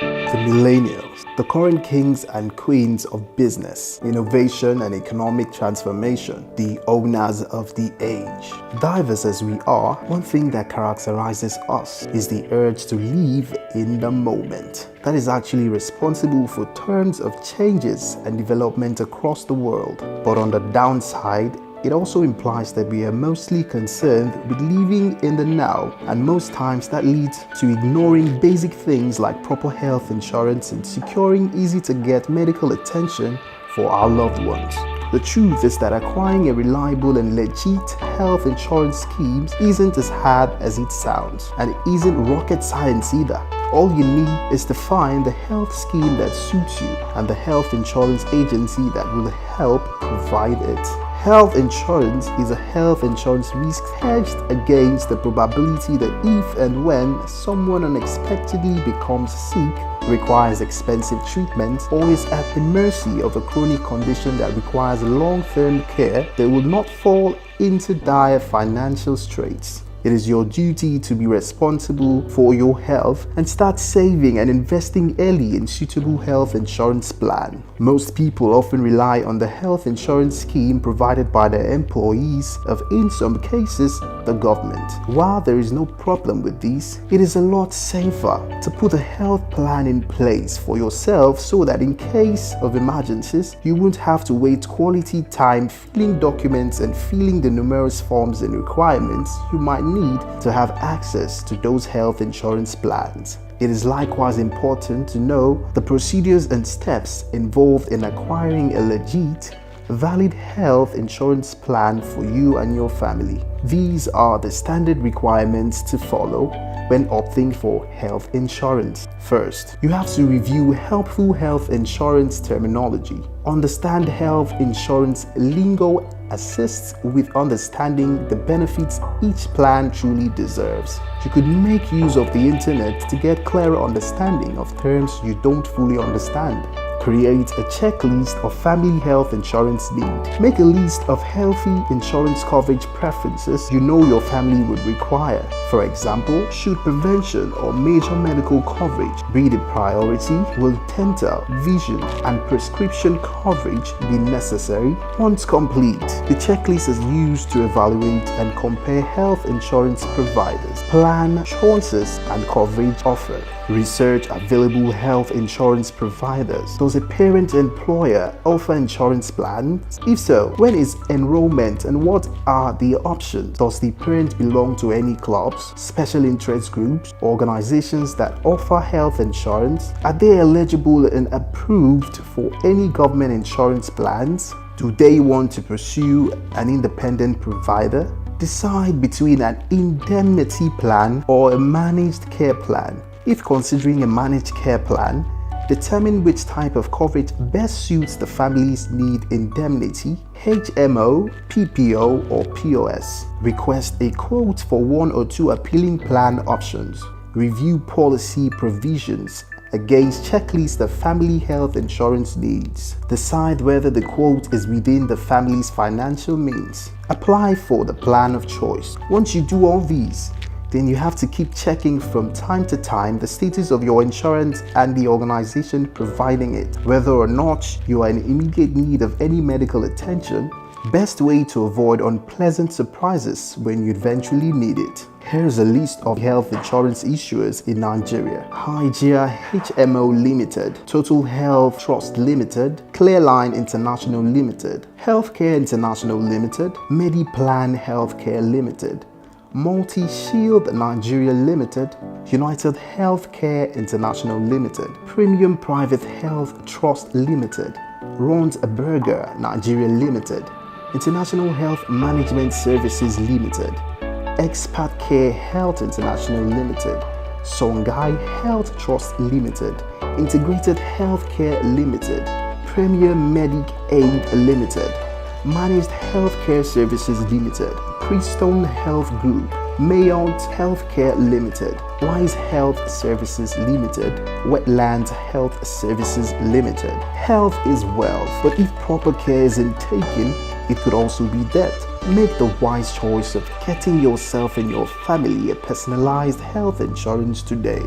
The millennials, the current kings and queens of business, innovation and economic transformation, the owners of the age. Diverse as we are, one thing that characterizes us is the urge to live in the moment. That is actually responsible for tons of changes and development across the world. But on the downside, it also implies that we are mostly concerned with living in the now, and most times that leads to ignoring basic things like proper health insurance and securing easy-to-get medical attention for our loved ones. The truth is that acquiring a reliable and legit health insurance scheme isn't as hard as it sounds, and it isn't rocket science either. All you need is to find the health scheme that suits you and the health insurance agency that will help provide it. Health insurance is a health insurance risk hedged against the probability that if and when someone unexpectedly becomes sick, requires expensive treatment, or is at the mercy of a chronic condition that requires long-term care, they will not fall into dire financial straits. It is your duty to be responsible for your health and start saving and investing early in suitable health insurance plan. Most people often rely on the health insurance scheme provided by their employees of, in some cases, the government. While there is no problem with this, it is a lot safer to put a health plan in place for yourself so that in case of emergencies, you won't have to wait quality time filling documents and filling the numerous forms and requirements you might need to have access to those health insurance plans. It is likewise important to know the procedures and steps involved in acquiring a legit, valid health insurance plan for you and your family. These are the standard requirements to follow when opting for health insurance. First, you have to review helpful health insurance terminology. Understand health insurance lingo assists with understanding the benefits each plan truly deserves. You could make use of the internet to get clearer understanding of terms you don't fully understand. Create a checklist of family health insurance needs. Make a list of healthy insurance coverage preferences you know your family would require. For example, should prevention or major medical coverage be the priority? Will dental, vision, and prescription coverage be necessary? Once complete, the checklist is used to evaluate and compare health insurance providers, plan choices, and coverage offered. Research available health insurance providers. Does a parent employer offer insurance plans? If so, when is enrollment and what are the options? Does the parent belong to any clubs, special interest groups, organizations that offer health insurance? Are they eligible and approved for any government insurance plans? Do they want to pursue an independent provider? Decide between an indemnity plan or a managed care plan. If considering a managed care plan, determine which type of coverage best suits the family's need: indemnity, HMO, PPO, or POS. Request a quote for one or two appealing plan options. Review policy provisions against checklist of family health insurance needs. Decide whether the quote is within the family's financial means. Apply for the plan of choice. Once you do all these, then you have to keep checking from time to time the status of your insurance and the organization providing it, whether or not you are in immediate need of any medical attention. Best way to avoid unpleasant surprises when you eventually need it. Here's a list of health insurance issuers in Nigeria: Hygia HMO Limited, Total Health Trust Limited, Clearline International Limited, Healthcare International Limited, Mediplan Healthcare Limited, Multi-Shield Nigeria Limited, United Healthcare International Limited, Premium Private Health Trust Limited, Rond-a-Burger Nigeria Limited, International Health Management Services Limited, Expert Care Health International Limited, Songhai Health Trust Limited, Integrated Healthcare Limited, Premier Medic Aid Limited, Managed Healthcare Services Limited, Keystone Health Group, Mayont Healthcare Limited, Wise Health Services Limited, Wetlands Health Services Limited. Health is wealth, but if proper care isn't taken, it could also be debt. Make the wise choice of getting yourself and your family a personalized health insurance today.